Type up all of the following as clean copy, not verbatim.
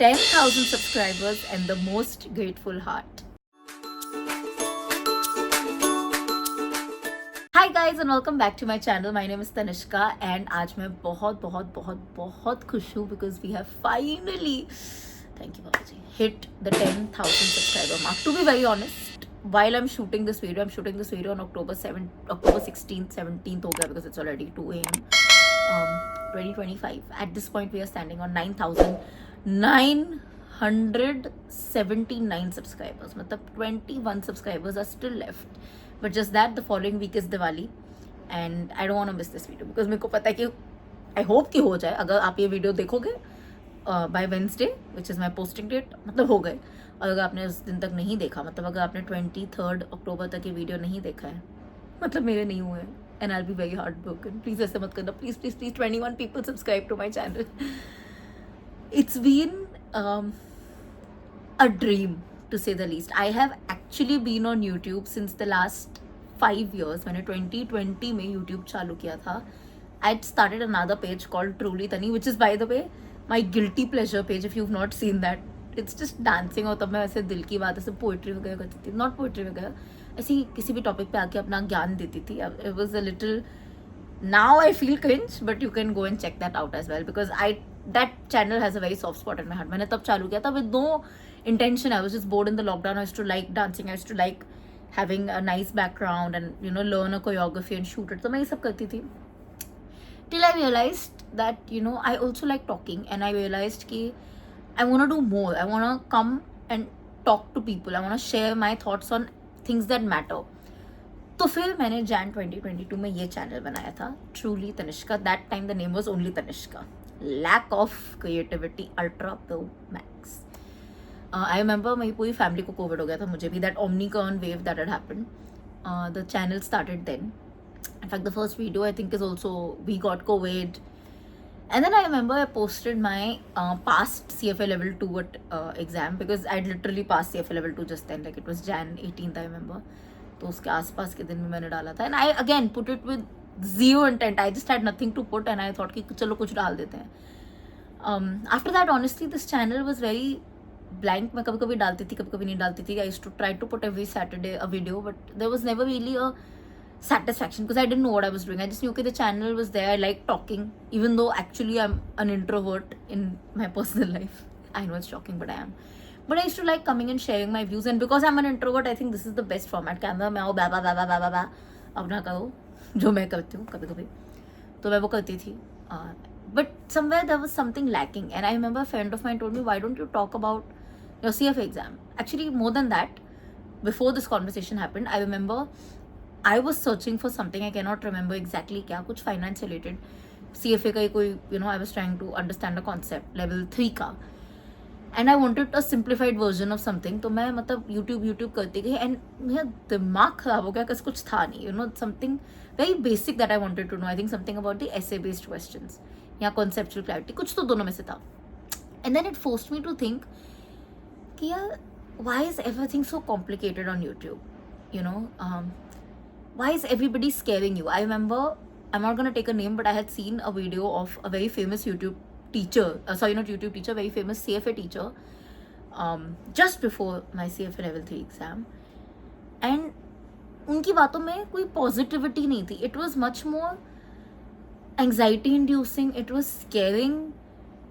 10,000 subscribers and the most grateful heart. Hi guys and welcome back to my channel. My name is Tanishka and आज मैं बहुत खुश हूँ because we have finally, thank you Babaji, hit the 10,000 subscriber mark. To be very honest, while I'm shooting this video on October 16th, 17th हो गया because it's already 2 a.m. 2025. At this point we are standing on 9,979 subscribers. मतलब 21 subscribers are still left. But just that the following week is Diwali and I don't want to miss this video because मेरे को पता है कि I hope कि हो जाए. अगर आप ये वीडियो देखोगे by Wednesday which is my posting date, मतलब हो गए. और अगर आपने उस दिन तक नहीं देखा, मतलब अगर आपने 23rd अक्टूबर तक ये वीडियो नहीं देखा है, मतलब मेरे नहीं हुए हैं. And I'll be very heartbroken. Please ऐसे मत करना. Please 21 people subscribe to my channel. It's been a dream to say the least. I have actually been on YouTube since the last 5 years. मैंने 2020 में YouTube चालू किया था. I started another page called Truly Tani, which is by the way my guilty pleasure page. If you've not seen that, it's just dancing. और तब मैं ऐसे दिल की बात ऐसे पोइट्री वगैरह करती थी. Not पोइट्री वगैरह, ऐसे ही किसी भी टॉपिक पे आके अपना ज्ञान देती थी. It was a little, now I feel cringe, but you can go and check that out as well because that channel has a very soft spot in my heart. मैंने तब चालू किया था with no intention. I was just bored in the lockdown. I used to like dancing. I used to like having a nice background and learn a choreography and shoot it. तो मैं ये सब करती थी. Till I realized that I also like talking and I realized कि I want to do more. I want to come and talk to people. I want to share my thoughts on things that matter. तो फिर मैंने Jan 2022 में ये channel बनाया था, Truly Tanishka. That time the name was only Tanishka. Lack of creativity, ultra pro max. I remember मेरी पूरी family को कोविड हो गया था, मुझे भी. That Omicron wave that had happened. The channel started then. In fact, the first video I think is also we got COVID. And then I remember I posted my past CFA level 2 exam because I'd literally passed CFA level 2 just then. Like it was Jan 18th, I remember. तो उसके आसपास के दिन में मैंने डाला था. And I again put it with zero intent. I just had nothing to put and I thought कि चलो कुछ डाल देते हैं. After that, honestly, this channel was very blank. मैं कभी कभी डालती थी, कभी कभी नहीं डालती थी. I used to try to put every Saturday a video, but there was never really a satisfaction because I didn't know what I was doing. I just knew that the channel was there. I like talking, even though actually I'm an introvert in my personal life. I know it's shocking, but I am. But I used to like coming and sharing my views, and because I'm an introvert, I think this is the best format. Camera में आओ, बा अपना करो जो मैं करती हूँ कभी कभी, तो मैं वो करती थी. But somewhere there was something lacking, and I remember a friend of mine told me, why don't you talk about your CFA exam? Actually, more than that, before this conversation happened, I remember I was searching for something. I cannot remember exactly क्या, कुछ finance related. CFA का ही कोई, I was trying to understand a concept, level 3 का. And I wanted a simplified version of something. तो मैं मतलब YouTube करती गई and मेरा दिमाग खराब हो गया because कुछ था नहीं. Something very basic that I wanted to know. I think something about the essay based questions या conceptual clarity, कुछ तो दोनों में से था. And then it forced me to think कि यार, why is everything so complicated on YouTube? Why is everybody scaring you? I remember, I'm not going to take a name, but I had seen a video of a very famous YouTube teacher, not YouTube teacher, very famous CFA teacher, just before my CFA level 3 exam. And उनकी बातों में कोई positivity नहीं थी. It was much more anxiety inducing. It was scaring.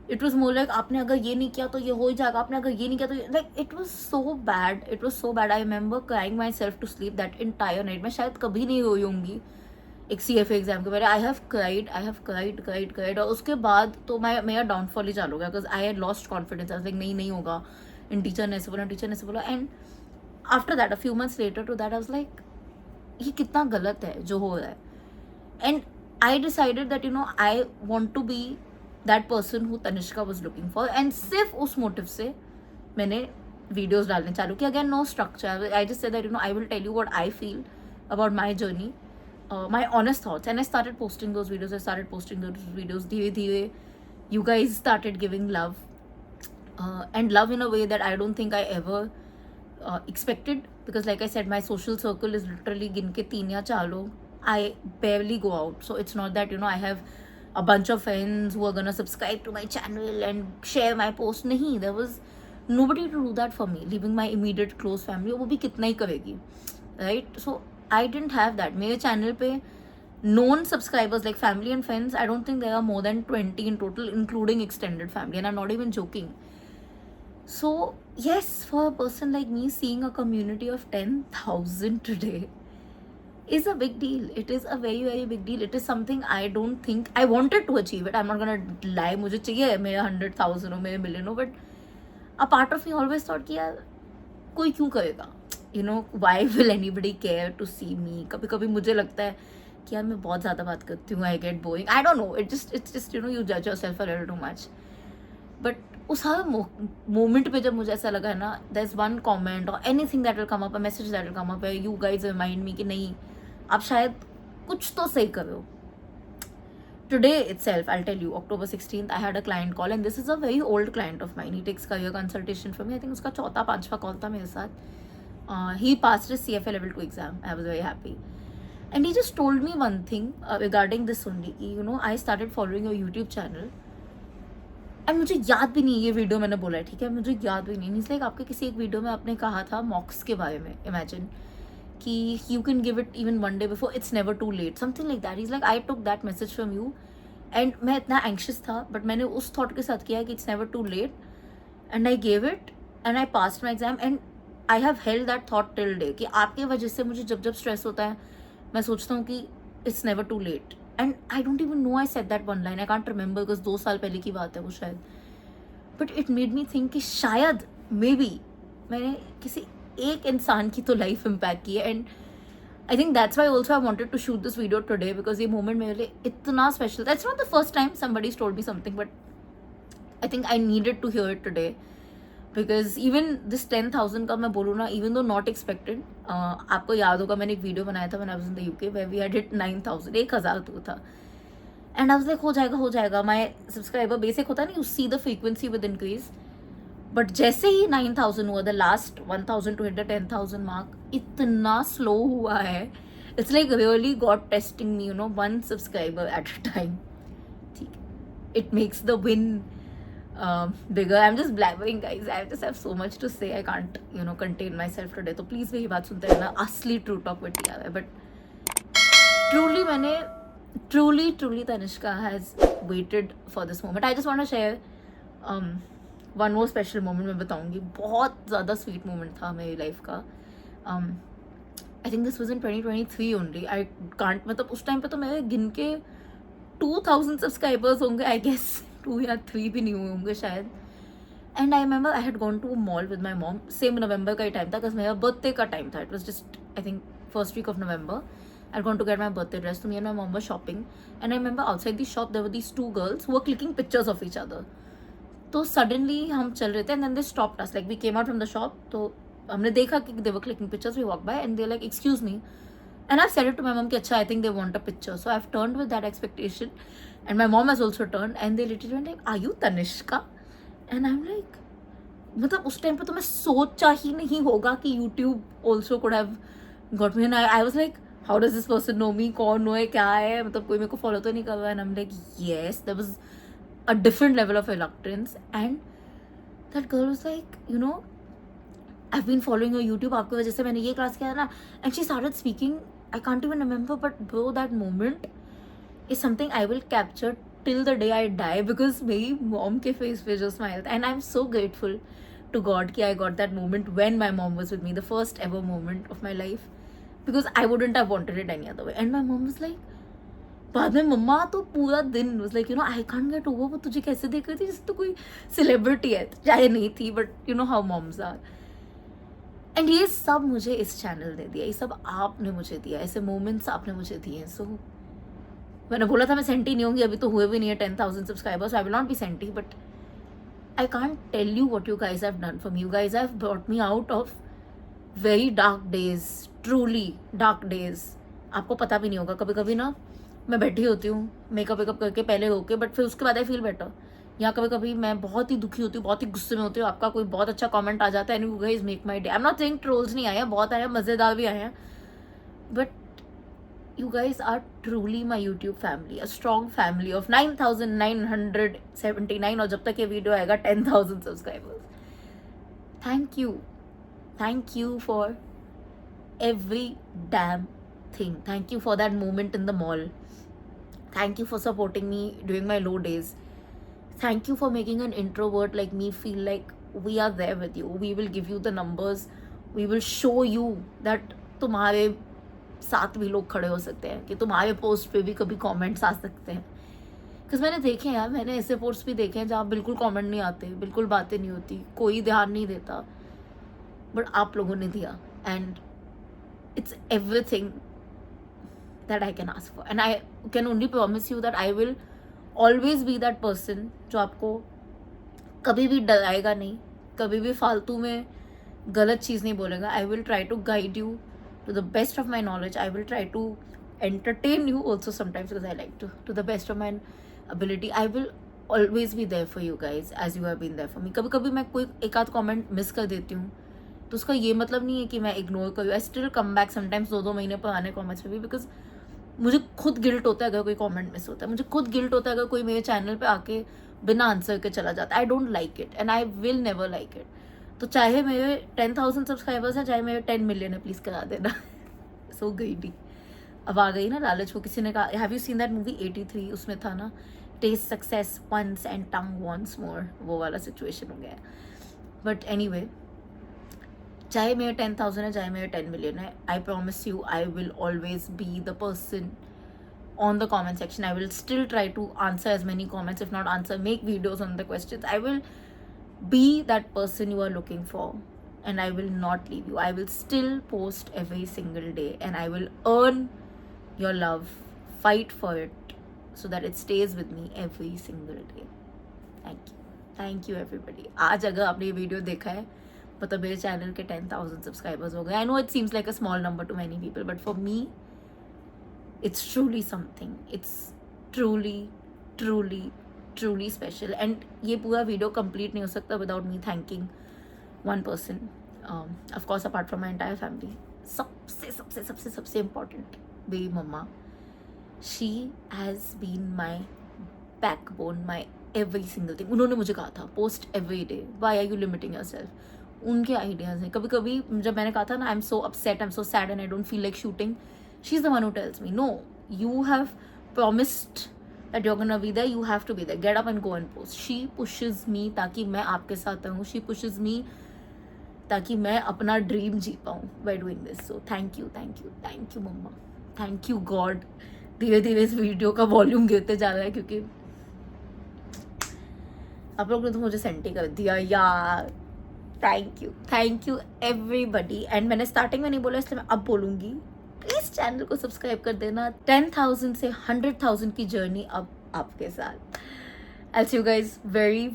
It was more like आपने अगर ये नहीं किया तो ये हो ही जाएगा, आपने अगर ये नहीं किया तो like it was so bad. It was so bad. I remember crying myself to sleep that entire night. मैं शायद कभी नहीं रोई होंगी एक CFA एग्जाम के बारे. I have cried. और उसके बाद तो मेरा डाउनफॉल ही चालू हो गया because I had lost confidence. I was like नहीं होगा, इन टीचर ने ऐसे बोला. And after that, a few months later to that, I was like ये कितना गलत है जो हो रहा है. And I decided that I want to be that person who Tanishka was looking for, and सिर्फ उस मोटिव से मैंने वीडियोस डालने चालू किया. Again, no structure. I just said that I will tell you what I feel about my journey, my honest thoughts, and I started posting those videos. धीरे धीरे you guys started giving love, and love in a way that I don't think I ever expected, because like I said, my social circle is literally गिन के 3 या 4 लोग. I barely go out, so it's not that I have a bunch of friends who are gonna subscribe to my channel and share my post. नहीं, there was nobody to do that for me. Leaving my immediate close family, वो भी कितना ही करेगी, right? So I didn't have that. मेरे channel पे known subscribers like family and friends, I don't think there are more than 20 in total, including extended family, and I'm not even joking. So yes, for a person like me, seeing a community of 10,000 today is a big deal. It is a very very big deal. It is something I don't think I wanted to achieve it. I'm not gonna lie, मुझे चाहिए मेरा 100,000 हो, मेरे million हो, but a part of me always thought कि यार कोई क्यों करेगा, you know, why will anybody care to see me. कभी कभी मुझे लगता है कि यार मैं बहुत ज़्यादा बात करती हूँ, I get boring, I don't know, it's just you know, you judge yourself a little too much. But उस हर मोमेंट पे जब मुझे ऐसा लगा है ना, there is one comment or anything that will come up, a message that will come up where you guys remind me कि नहीं, आप शायद कुछ तो सही कर रहे हो. Today itself, I'll tell you, October 16th, I had a client call, and this is a very old client of mine. He takes career consultation from me. I think उसका चौथा पांचवा कॉल था मेरे साथ. He passed his CFA level 2 exam. I was very happy. And he just told me one thing regarding this only. You know, I started following your YouTube channel. And मुझे याद भी नहीं ये वीडियो मैंने बोला है, ठीक है, मुझे याद भी नहीं. It's like आपके किसी एक वीडियो में आपने कहा था मॉक्स के बारे में, इमेजिन कि you can give it even one day before, it's never too late, something like that. He's like, I took that message from you, and मैं इतना anxious था, but मैंने उस thought के साथ किया कि it's never too late, and I gave it, and I passed my exam, and I have held that thought till day कि आपके वजह से मुझे जब जब stress होता है, मैं सोचता हूँ कि it's never too late. And I don't even know I said that one line, I can't remember because 2 साल पहले की बात है वो शायद. But it made me think कि शायद maybe मैंने किसी एक इंसान की तो लाइफ इम्पैक्ट की है. And I think that's why also I wanted to shoot this video today, because ये मोमेंट मेरे लिए इतना स्पेशल था. It's not the first time somebody's told me something, but I think I needed to hear it today, because even this 10,000 का मैं बोलूँ ना, even though not expected, आपको याद होगा मैंने एक वीडियो बनाया था when I was in the UK where we had hit 9,000, 1,000 तो था. And I was like, हो जाएगा. My subscriber basic होता नहीं, you see the frequency with increase. But जैसे ही 9,000 हुआ, the last 1,000 to hit the 10,000 mark, इतना स्लो हुआ है. It's like really God testing me, you know, 1 subscriber at a time. ठीक, it makes the win bigger. I am just blabbering guys, I just have so much to say, I can't you know contain myself today. तो please मेरी बात सुनते रहना, असली true talk with Tia है. But truly मैंने truly Tanishka has waited for this moment. I just want to share one more special moment मैं बताऊंगी. बहुत ज़्यादा स्वीट मोमेंट था मेरी लाइफ का. I think this was in 2023 only. I can't, मतलब उस टाइम पे तो मेरे गिन के 2,000 सब्सक्राइबर्स होंगे, आई गेस 2 या 3 भी नहीं हुए होंगे शायद. And I remember I had gone to a mall with my mom. Same November का ही टाइम था, बिकॉज मेरा बर्थडे का टाइम था. It was just I think first week of November. I had gone to get my birthday dress. So me and my mom were shopping, and I remember outside the shop there were these 2 girls who were clicking pictures of each other. तो suddenly हम चल रहे थे, and then they stopped us, like we came out from the shop. तो हमने देखा कि they were clicking pictures. We walk by and they like, excuse me, and I said it to my mom कि अच्छा, I think they want a picture. So I have turned with that expectation, and my mom has also turned, and they literally went like, are you Tanishka? And I am like, मतलब उस time पे तो मैं सोचा ही नहीं होगा कि YouTube also could have got me. And I was like, how does this person know me, कौन है, क्या है, मतलब कोई मेरे को फॉलो तो नहीं कर रहा है. And I am like, yes, there was a different level of reluctance. And that girl was like, you know, I've been following your YouTube, आपकी वजह से मैंने ये क्लास किया ना. And she started speaking, I can't even remember, but bro, that moment is something I will capture till the day I die, because मेरी mom के face पे जो smile था. And I'm so grateful to God कि I got that moment when my mom was with me, the first ever moment of my life, because I wouldn't have wanted it any other way. And my mom was like, बाद में मम्मा तो पूरा दिन was like, you know, I can't get over, वो तुझे कैसे देख रही थी जैसे तो कोई सेलिब्रिटी है, चाहे नहीं थी, but you know how moms are. And ये सब मुझे इस चैनल ने दिया, ये सब आपने मुझे दिया, ऐसे मोमेंट्स आपने मुझे दिए. सो मैंने बोला था मैं सेंटी नहीं होंगी, अभी तो हुए भी नहीं है 10,000 subscribers, I will not be senti, but I can't tell you what you guys have done for me. You guys have brought me out of very dark days, truly dark days. आपको पता भी नहीं होगा, कभी कभी ना मैं बैठी होती हूँ मेकअप वेकअप करके पहले होके, बट फिर उसके बाद आई फील बेटर. या कभी कभी मैं बहुत ही दुखी होती हूँ, बहुत ही गुस्से में होती हूँ, आपका कोई बहुत अच्छा कमेंट आ जाता है, and you guys make my day. I am not saying trolls नहीं आए हैं, बहुत आए हैं, मज़ेदार भी आए हैं, but you guys are truly my YouTube family, a strong family of 9,979 और जब तक ये वीडियो आएगा 10,000 subscribers. Thank you for every damn thing. Thank you for that moment in the mall. Thank you for supporting me during my low days. Thank you for making an introvert like me feel like we are there with you. We will give you the numbers. We will show you that तुम्हारे साथ भी लोग खड़े हो सकते हैं, कि तुम्हारे पोस्ट पे भी कभी कमेंट्स आ सकते हैं. बिकॉज मैंने देखे हैं यार, मैंने ऐसे पोस्ट भी देखे हैं जहाँ बिल्कुल कमेंट नहीं आते, बिल्कुल बातें नहीं होती, कोई ध्यान नहीं देता, बट आप लोगों ने दिया. And it's everything that I can ask for, and I can only promise you that I will always be that person जो आपको कभी भी डराएगा नहीं, कभी भी फालतू में गलत चीज़ नहीं बोलेगा. I will try to guide you to the best of my knowledge. I will try to entertain you also sometimes because I like to the best of my ability. I will always be there for you guys as you have been there for me. कभी कभी मैं कोई एक आध comment miss कर देती हूँ तो उसका ये मतलब नहीं है कि मैं इग्नोर करूँ. I still come back sometimes 2-2 महीने पुराने कमेंट्स पे भी, बिकॉज मुझे खुद गिल्ट होता है अगर कोई कमेंट मिस होता है. मुझे खुद गिल्ट होता है अगर कोई मेरे चैनल पे आके बिना आंसर के चला जाता है. I don't like it and I will never like it. तो चाहे मेरे 10,000 सब्सक्राइबर्स हैं, चाहे मेरे 10 मिलियन है, प्लीज़ करा देना. सो greedy. अब आ गई ना लालच. वो किसी ने कहा, have you seen that movie 83? उसमें था ना, taste success once and tongue once more. वो वाला सिचुएशन हो गया है. बट एनीवे, चाहे मेरे 10,000 है, चाहे मेरे 10 मिलियन है, I promise you I will always be the person on the comment section. I will still try to answer as many comments, if not answer, make videos on the questions. I will be that person you are looking for, and I will not leave you. I will still post every single day, and I will earn your love, fight for it so that it stays with me every single day. Thank you everybody. आज अगर आपने ये video देखा है, मतलब मेरे channel के 10,000 subscribers हो गए. I know it seems like a small number two many people, but for me it's truly something. It's truly special. And ये पूरा वीडियो कंप्लीट नहीं हो सकता without me thanking one person. Of course, apart from my entire family. सबसे important, मेरी मम्मा. She has been my backbone, my every single thing. उन्होंने मुझे कहा था post every day. Why are you limiting yourself? उनके आइडियाज़ हैं. कभी कभी जब मैंने कहा था ना, I'm so upset, I'm so sad and I don't feel like shooting, she's the one who tells me, no, you have promised that you're gonna be there, you have to be there, get up and go and post. She pushes me ताकि मैं आपके साथ रहूँ. She pushes me ताकि मैं अपना dream जी पाऊँ by doing this. So thank you mamma, thank you God. धीरे धीरे इस वीडियो का वॉल्यूम गिरते जा रहा है क्योंकि आप लोग ने तो मुझे सेंटी कर दिया यार. Thank you everybody. एंड मैंने स्टार्टिंग में नहीं बोला इसलिए मैं अब बोलूँगी, प्लीज चैनल को सब्सक्राइब कर देना. 10,000 से 100,000 की जर्नी अब आपके साथ. I'll see you guys very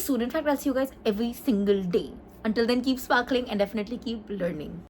soon. In fact, I'll see you guys every single day. Until then, keep sparkling and definitely keep learning.